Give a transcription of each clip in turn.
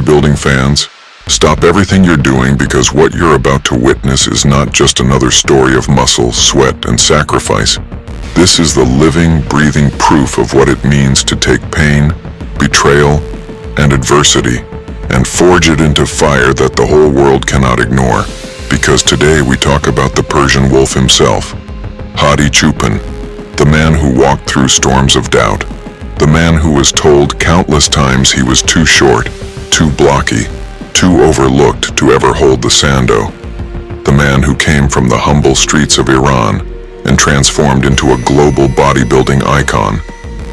bodybuilding fans, stop everything you're doing because what you're about to witness is not just another story of muscle, sweat, and sacrifice. This is the living, breathing proof of what it means to take pain, betrayal, and adversity, and forge it into fire that the whole world cannot ignore. Because today we talk about the Persian wolf himself, Hadi Choopan, the man who walked through storms of doubt, the man who was told countless times he was too short, too blocky, too overlooked to ever hold the sando, the man who came from the humble streets of Iran and transformed into a global bodybuilding icon,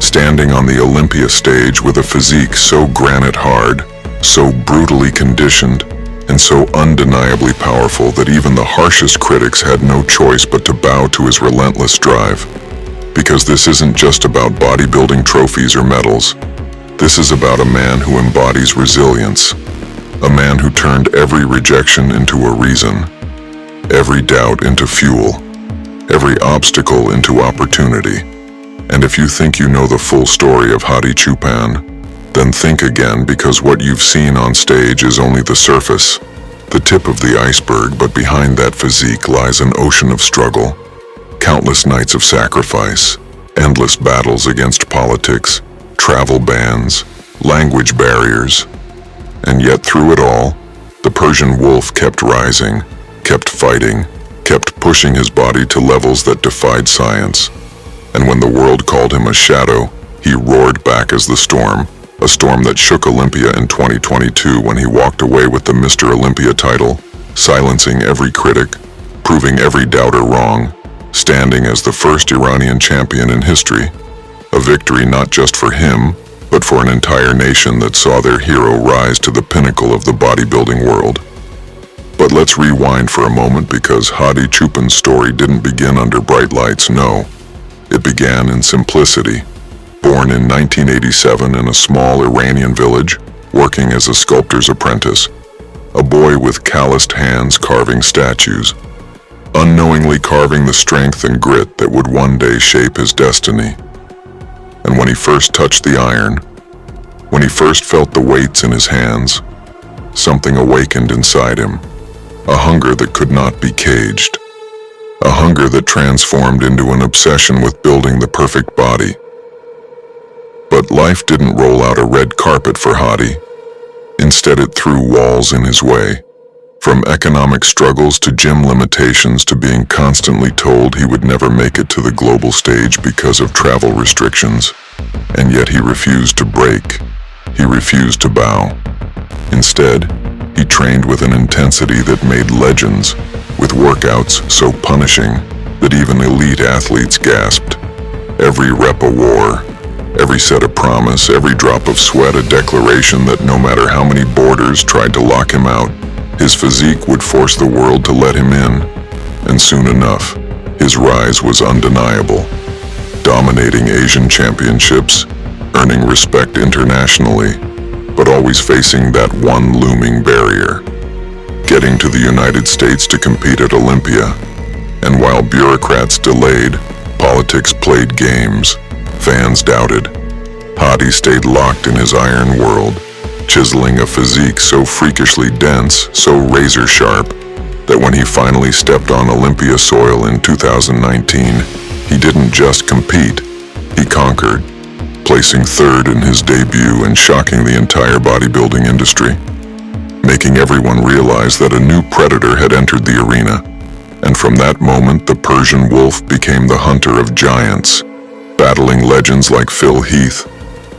standing on the Olympia stage with a physique so granite hard, so brutally conditioned, and so undeniably powerful that even the harshest critics had no choice but to bow to his relentless drive. Because this isn't just about bodybuilding trophies or medals. This is about a man who embodies resilience, a man who turned every rejection into a reason, every doubt into fuel, every obstacle into opportunity. And if you think you know the full story of Hadi Choopan, then think again, because what you've seen on stage is only the surface, the tip of the iceberg, but behind that physique lies an ocean of struggle, countless nights of sacrifice, endless battles against politics, travel bans, language barriers. And yet through it all, the Persian wolf kept rising, kept fighting, kept pushing his body to levels that defied science. And when the world called him a shadow, he roared back as the storm, a storm that shook Olympia in 2022 when he walked away with the Mr. Olympia title, silencing every critic, proving every doubter wrong, standing as the first Iranian champion in history. A victory not just for him, but for an entire nation that saw their hero rise to the pinnacle of the bodybuilding world. But let's rewind for a moment, because Hadi Choopan's story didn't begin under bright lights, no. It began in simplicity. Born in 1987 in a small Iranian village, working as a sculptor's apprentice, a boy with calloused hands carving statues, unknowingly carving the strength and grit that would one day shape his destiny. And when he first touched the iron, when he first felt the weights in his hands, something awakened inside him, a hunger that could not be caged, a hunger that transformed into an obsession with building the perfect body. But life didn't roll out a red carpet for Hadi. Instead, it threw walls in his way. From economic struggles to gym limitations to being constantly told he would never make it to the global stage because of travel restrictions. And yet he refused to break. He refused to bow. Instead, he trained with an intensity that made legends, with workouts so punishing that even elite athletes gasped. Every rep a war, every set a promise, every drop of sweat a declaration that no matter how many borders tried to lock him out, his physique would force the world to let him in. And soon enough, his rise was undeniable, dominating Asian championships, earning respect internationally, but always facing that one looming barrier: getting to the United States to compete at Olympia. And while bureaucrats delayed, politics played games, fans doubted, Hadi stayed locked in his iron world, chiseling a physique so freakishly dense, so razor sharp, that when he finally stepped on Olympia soil in 2019, he didn't just compete, he conquered, placing third in his debut and shocking the entire bodybuilding industry, making everyone realize that a new predator had entered the arena. And from that moment, the Persian wolf became the hunter of giants, battling legends like Phil Heath,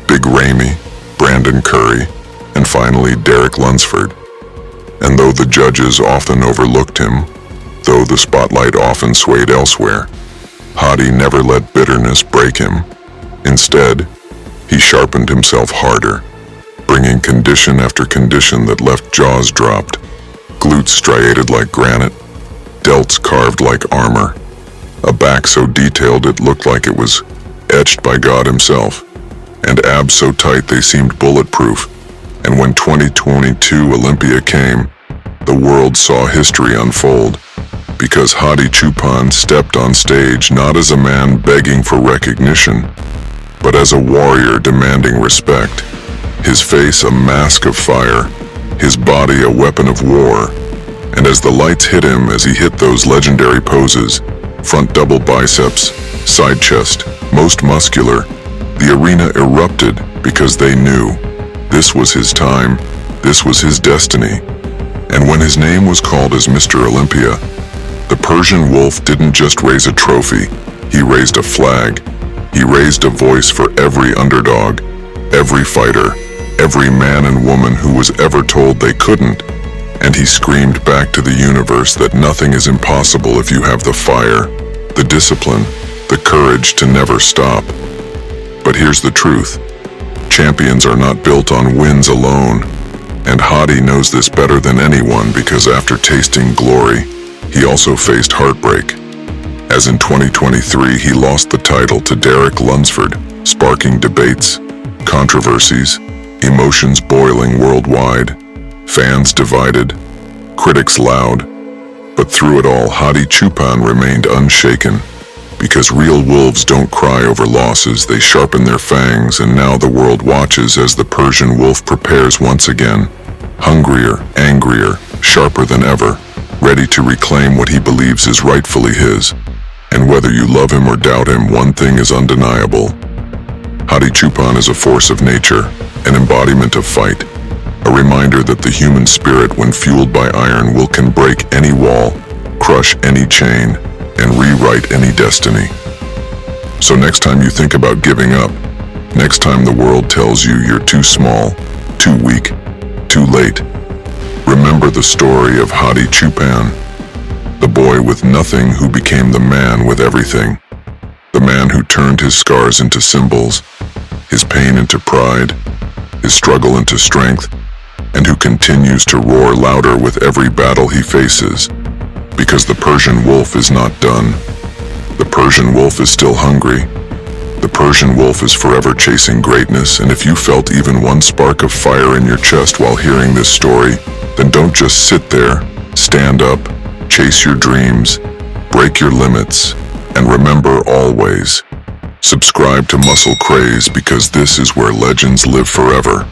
Big Ramy, Brandon Curry, and finally Derek Lunsford. And though the judges often overlooked him, though the spotlight often swayed elsewhere, Hadi never let bitterness break him. Instead, he sharpened himself harder, bringing condition after condition that left jaws dropped, glutes striated like granite, delts carved like armor, a back so detailed it looked like it was etched by God himself, and abs so tight they seemed bulletproof. And when 2022 Olympia came, the world saw history unfold, because Hadi Choopan stepped on stage not as a man begging for recognition, but as a warrior demanding respect. His face a mask of fire, his body a weapon of war. And as the lights hit him as he hit those legendary poses, front double biceps, side chest, most muscular, the arena erupted because they knew this was his time, this was his destiny. And when his name was called as Mr. Olympia, the Persian Wolf didn't just raise a trophy, he raised a flag. He raised a voice for every underdog, every fighter, every man and woman who was ever told they couldn't. And he screamed back to the universe that nothing is impossible if you have the fire, the discipline, the courage to never stop. But here's the truth. Champions are not built on wins alone. And Hadi knows this better than anyone because after tasting glory, he also faced heartbreak. As in 2023, he lost the title to Derek Lunsford, sparking debates, controversies, emotions boiling worldwide, fans divided, critics loud. But through it all, Hadi Choopan remained unshaken. Because real wolves don't cry over losses, they sharpen their fangs, and now the world watches as the Persian wolf prepares once again, hungrier, angrier, sharper than ever, ready to reclaim what he believes is rightfully his. And whether you love him or doubt him, one thing is undeniable. Hadi Choopan is a force of nature, an embodiment of fight, a reminder that the human spirit, when fueled by iron, can break any wall, crush any chain, and rewrite any destiny. So next time you think about giving up, next time the world tells you you're too small, too weak, too late, remember the story of Hadi Choopan, the boy with nothing who became the man with everything, the man who turned his scars into symbols, his pain into pride, his struggle into strength, and who continues to roar louder with every battle he faces. Because the Persian wolf is not done. The Persian wolf is still hungry. The Persian wolf is forever chasing greatness, and if you felt even one spark of fire in your chest while hearing this story, then don't just sit there. Stand up, chase your dreams, break your limits, and remember always, subscribe to Muscle Craze because this is where legends live forever.